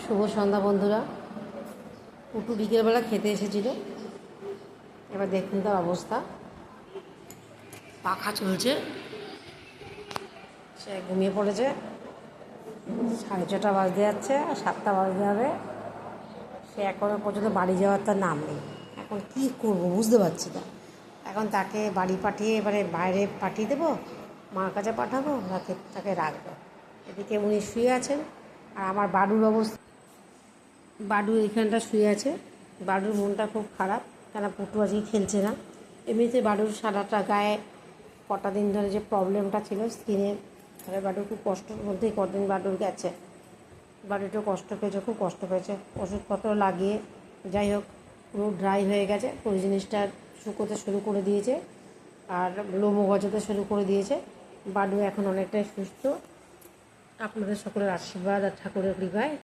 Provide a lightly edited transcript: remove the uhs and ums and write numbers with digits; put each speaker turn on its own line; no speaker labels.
শুভ সন্ধ্যা বন্ধুরা। পুটু বিকেলবেলা খেতে এসেছিল, এবার দেখুন তার অবস্থা। পাখা চলছে, সে ঘুমিয়ে পড়েছে। 6:30 বাজতে যাচ্ছে, আর 7টা বাজতে হবে। সে এখনো পর্যন্ত বাড়ি যাওয়ার তার নাম নেই। এখন কি করব বুঝতে পারছি না। এখন তাকে বাড়ি পাঠিয়ে এবারে বাইরে পাঠিয়ে দেবো, মার কাছে পাঠাবো, নাকি তাকে রাখবো। এদিকে উনি শুয়ে আছেন, আর আমার বাড়ুর অবস্থা, বাডু এখানটা শুয়ে আছে। বাডুর মনটা খুব খারাপ, কেন পুটু আজকে খেলছে না। এমনিতে বাডুর সারাটা গায়ে কটা দিন ধরে যে প্রবলেমটা ছিল স্কিনের, তাহলে বাডুর খুব কষ্টের মধ্যেই কদিন বাডুর গেছে। বাডু একটু কষ্ট পেয়েছে, খুব কষ্ট পেয়েছে। ওষুধপত্র লাগিয়ে যাই হোক পুরো ড্রাই হয়ে গেছে। ওই জিনিসটা শুকোতে শুরু করে দিয়েছে, আর লোমও গজাতে শুরু করে দিয়েছে। বাডু এখন অনেকটাই সুস্থ। আপনাদের সকলের আশীর্বাদ আর ঠাকুরের কৃপায়